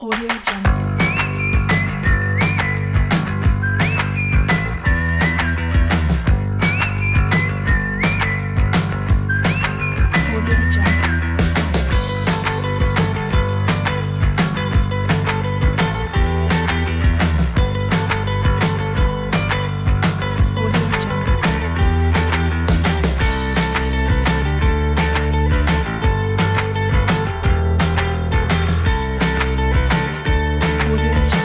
Audio Jungle. Audio Jungle. Audio Jungle. Audio Jungle. Audio Jungle. Audio Jungle.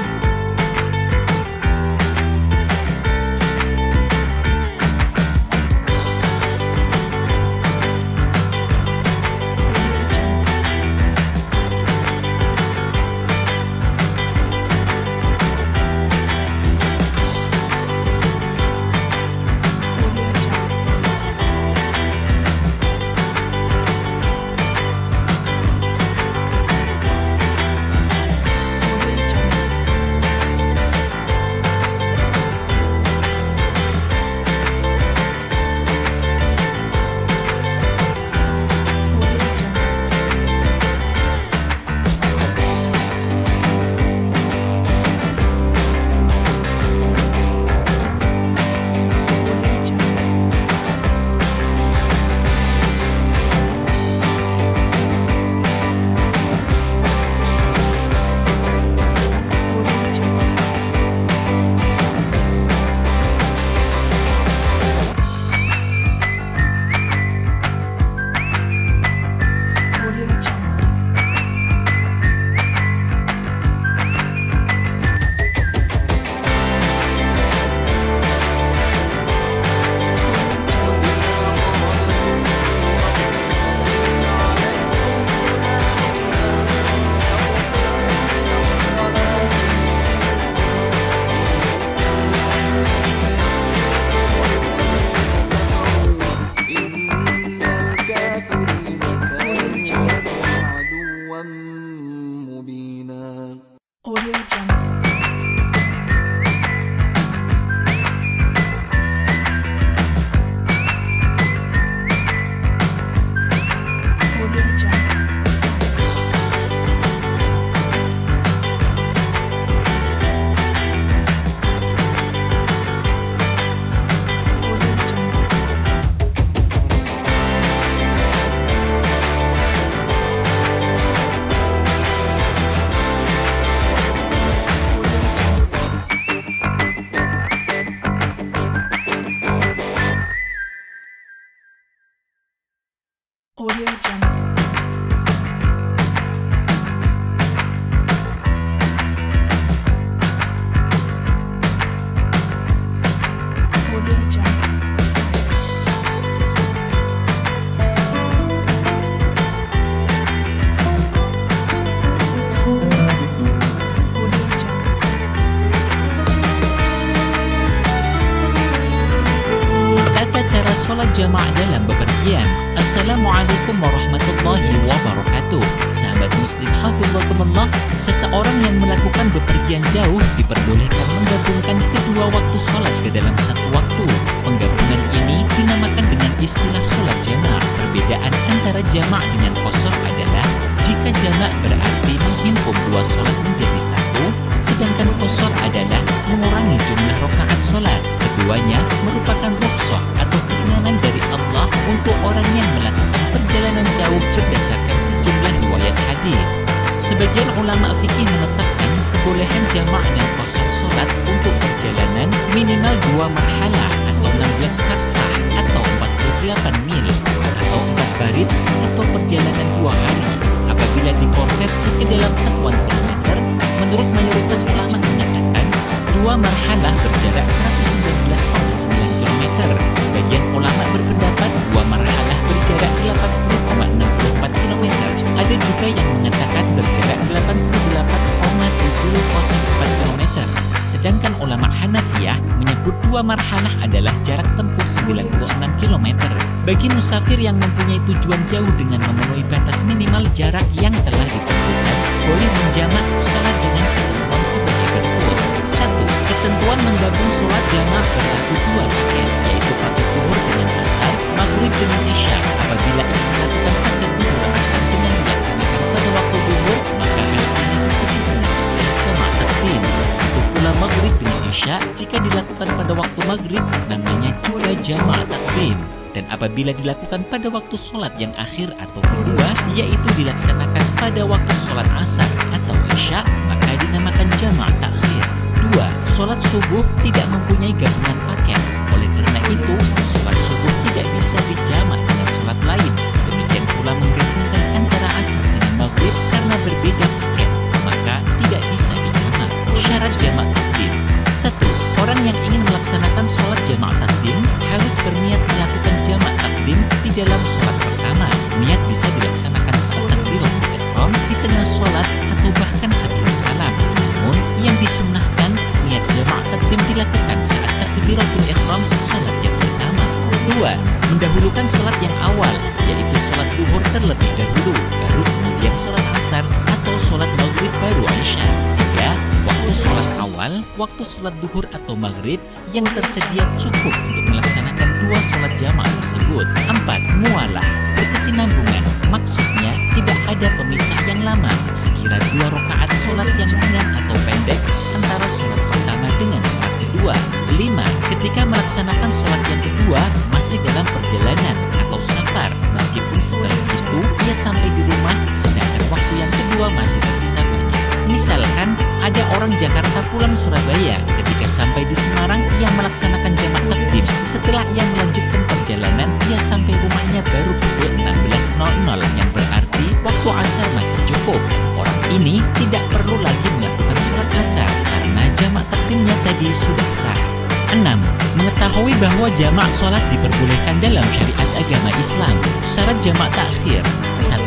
Audio Jungle. Audio Jungle. Audio Jungle. Audio Jungle. إن الكافرين كانوا لكم عدوا مبينا Audio Jungle. Audio Jungle. Audio Jungle. Audio Jungle. Audio Jungle. Audio Jungle. Audio Jungle. Tata cara sholat jamaah dalam bepergian. Assalamualaikum warahmatullahi wabarakatuh. Sahabat muslim hafizakumullah, seseorang yang melakukan bepergian jauh diperbolehkan menggabungkan kedua waktu sholat ke dalam satu waktu. Penggabungan ini dinamakan dengan istilah sholat jamaah. Perbedaan antara jamaah dengan qashar adalah jika jamaah berarti menghimpun dua sholat menjadi satu, sedangkan qashar adalah mengurangi jumlah rakaat sholat. Keduanya merupakan rukhsah atau keringanan dari Allah untuk orang yang melakukan perjalanan jauh berdasarkan sejumlah riwayat hadis. Sebagian ulama fikih menetapkan kebolehan jamaah dan qashar sholat untuk perjalanan minimal 2 marhalah atau 16 farsah atau 48 mil atau 4 barit atau perjalanan 2 hari. Apabila dikonversi ke dalam satuan kilometer, menurut mayoritas ulama mengatakan 2 marhalah berjarak 119,9 km. Sebagian ulama berpendapat 2 marhalah berjarak 80,64 km. Ada juga yang mengatakan berjarak 88,704 km. Sedangkan ulama Hanafiyah menyebut 2 marhalah adalah jarak tempuh 96 km. Bagi musafir yang mempunyai tujuan jauh dengan memenuhi batas minimal jarak yang telah ditentukan, boleh menjamak sholat dengan ketentuan sebagai berikut. 1. Ketentuan menggabung sholat jamaah berlaku 2 paket, yaitu paket duhur dengan asar, maghrib dengan isya. Apabila ingin melakukan paket duhur asar dengan melaksanakan pada waktu duhur, maka hal ini disebut dengan Dan apabila dilakukan pada waktu sholat yang akhir atau kedua, yaitu dilaksanakan pada waktu sholat asar atau isya, maka dinamakan jamak takhir. 2. Sholat subuh tidak mempunyai gabungan paket. Oleh karena itu, sholat subuh tidak bisa dijamak dengan sholat lain. Demikian pula menggabungkan antara asar dengan maghrib karena berbeda paket, maka tidak bisa dijamak. Syarat jamak takdim. 1. Orang yang ingin melaksanakan sholat jamak takdim harus berniat melakukan jamak takdim di dalam sholat pertama. Niat bisa dilaksanakan saat takbiratul ihram, di tengah sholat, atau bahkan sebelum salam. Namun, yang disunnahkan niat jamak takdim dilakukan saat takbiratul ihram sholat yang pertama. 2. Mendahulukan sholat yang awal, yaitu sholat duhur terlebih dahulu, baru kemudian sholat asar atau sholat maghrib baru isya. 3. Waktu sholat awal, waktu sholat duhur atau maghrib yang tersedia cukup untuk melaksanakan dua sholat jamaah tersebut. 4. Mualah, berkesinambungan. Maksudnya tidak ada pemisah yang lama, sekira 2 rakaat sholat yang ringan atau pendek antara sholat pertama dengan sholat kedua. 5. Ketika melaksanakan sholat yang kedua masih dalam perjalanan atau safar, meskipun setelah itu ia sampai di rumah sedangkan waktu yang kedua masih tersisa banyak. Misalkan ada orang Jakarta pulang Surabaya, ketika sampai di Semarang ia melaksanakan jamak takdim. Setelah ia melanjutkan perjalanan, ia sampai rumahnya baru pukul 16.00, yang berarti waktu asar masih cukup. Orang ini tidak perlu lagi melakukan sholat asar karena jamak takdimnya tadi sudah sah. 6. Mengetahui bahwa jamak sholat diperbolehkan dalam syariat agama Islam. Syarat jamak takhir. 1.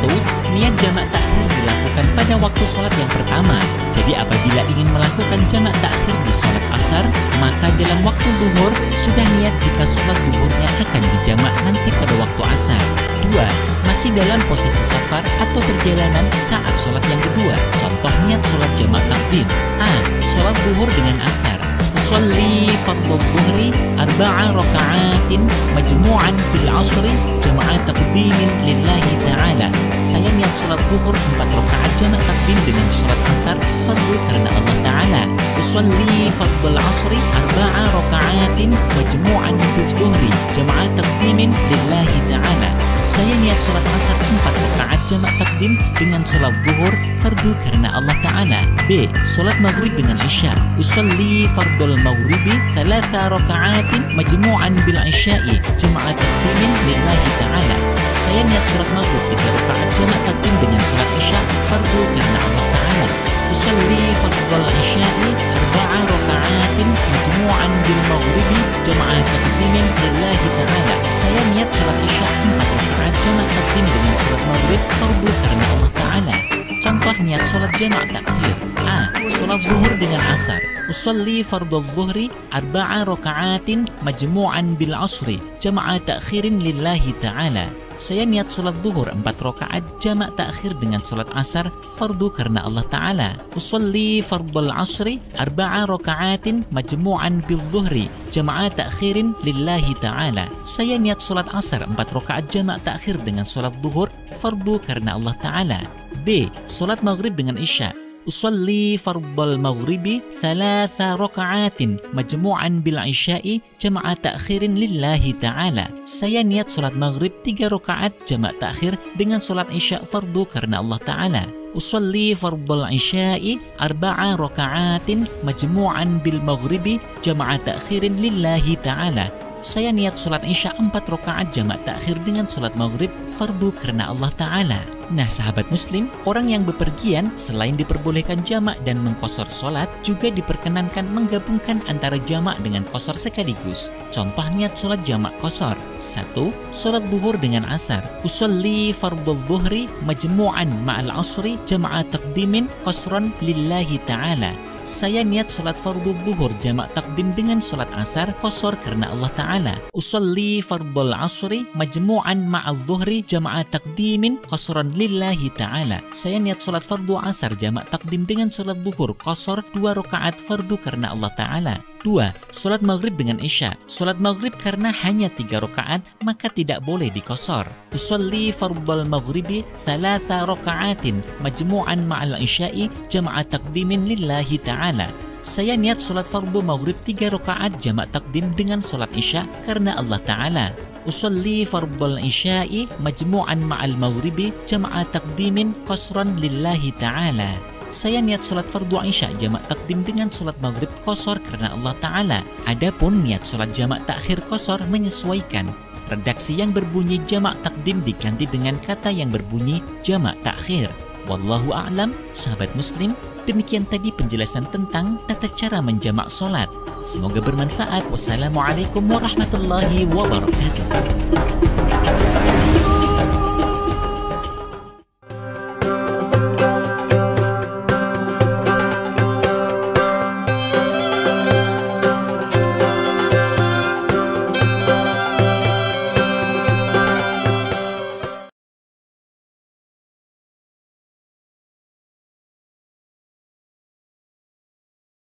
Niat jamak takhir dilakukan pada waktu sholat yang pertama. Jadi apabila ingin melakukan jamak takhir di sholat asar, maka dalam waktu duhur sudah niat jika sholat duhurnya akan dijamak nanti pada waktu asar. 2. Masih dalam posisi safar atau perjalanan saat sholat yang kedua. Contoh niat sholat jamak takdim. A. Sholat duhur dengan asar. Usolli fardhu dhuhri 4 raka'atin majmu'an bil 'ashri jama'a taqdimin lillahi ta'ala. Saya niat sholat zuhur 4 rakaat jamak takdim dengan sholat asar fardu karena Allah Ta'ala. Usolli fardhu al-'ashri 4 raka'atin majmu'an bil dhuhri jama'a taqdimin lillahi ta'ala. Saya niat sholat asar 4 rakaat jamak takdim dengan sholat zuhur fardu karena Allah Ta'ala. B. Sholat maghrib dengan isya. Usolli fardhu al-maghribi 3 raka'atin majmu'an bil isya'i jama'a takdimin lillahi ta'ala. Saya niat sholat maghrib 3 rakaat jamak takdim dengan sholat isya fardu karena Allah Ta'ala. Usolli fardhu al-isya'i 4 raka'atin majmu'an bil maghribi jama'a takdimin lillahi ta'ala. Saya niat sholat isya 4 rakaat jamak takdim dengan sholat maghrib fardu karena Allah Ta'ala. Contoh niat sholat jamak takhir. A. Sholat zuhur dengan asar. Usolli fardhu dhuhri 4 raka'atin majmu'an bil 'ashri jama'a takhirin lillahi ta'ala. Saya niat sholat zuhur 4 rakaat jamak takhir dengan sholat asar fardu karena Allah Ta'ala. Usolli fardhu al-'ashri 4 raka'atin majmu'an bil dhuhri jama'a takhirin lillahi ta'ala. Saya niat sholat asar 4 rakaat jamak takhir dengan sholat zuhur fardu karena Allah Ta'ala. B. Sholat maghrib dengan isya. Usolli fardhu al-maghribi 3 raka'atin majmu'an bil isya'i jama'a takhirin lillahi ta'ala. Saya niat sholat maghrib 3 rakaat jamak takhir dengan sholat isya fardu karena Allah Ta'ala. Usolli fardhu al-isya'i 4 raka'atin majmu'an bil maghribi jama'a takhirin lillahi ta'ala. Saya niat sholat isya 4 rakaat jamak takhir dengan sholat maghrib fardu karena Allah Ta'ala. Nah sahabat muslim, orang yang bepergian selain diperbolehkan jamak dan mengqashar sholat, juga diperkenankan menggabungkan antara jamak dengan qashar sekaligus. Contoh niat sholat jamak qashar. 1. Sholat duhur dengan asar. Usolli fardhu dhuhri majmu'an ma'al 'ashri jama'a taqdimin qashran lillahi ta'ala. Saya niat sholat fardu duhur jamak takdim dengan sholat asar qashar karena Allah Ta'ala. Usolli fardhu al-'ashri majmu'an ma'al dhuhri jama'a takdimin qashran lillahi ta'ala. Saya niat sholat fardu asar jamak takdim dengan sholat duhur qashar 2 rakaat fardu karena Allah Ta'ala. 2. Sholat maghrib dengan isya. Sholat maghrib karena hanya 3 rakaat maka tidak boleh diqashar. Usolli fardhu al-maghribi 3 raka'atin majmu'an ma'al isya'i jama'a taqdimin lillahi ta'ala. Saya niat sholat fardu maghrib 3 rakaat jamak takdim dengan sholat isya karena Allah Ta'ala. Usalli fardal isya'i majmu'an ma'al maghribi jama'a takdimin qasran lillahi ta'ala. Saya niat sholat fardu isya jamak takdim dengan sholat maghrib qasar karena Allah Ta'ala. Adapun niat sholat jamak takhir qasar menyesuaikan. Redaksi yang berbunyi jamak takdim diganti dengan kata yang berbunyi jamak takhir. Wallahu a'lam, sahabat muslim. Demikian tadi penjelasan tentang tata cara menjamak sholat. Semoga bermanfaat. Wassalamualaikum warahmatullahi wabarakatuh.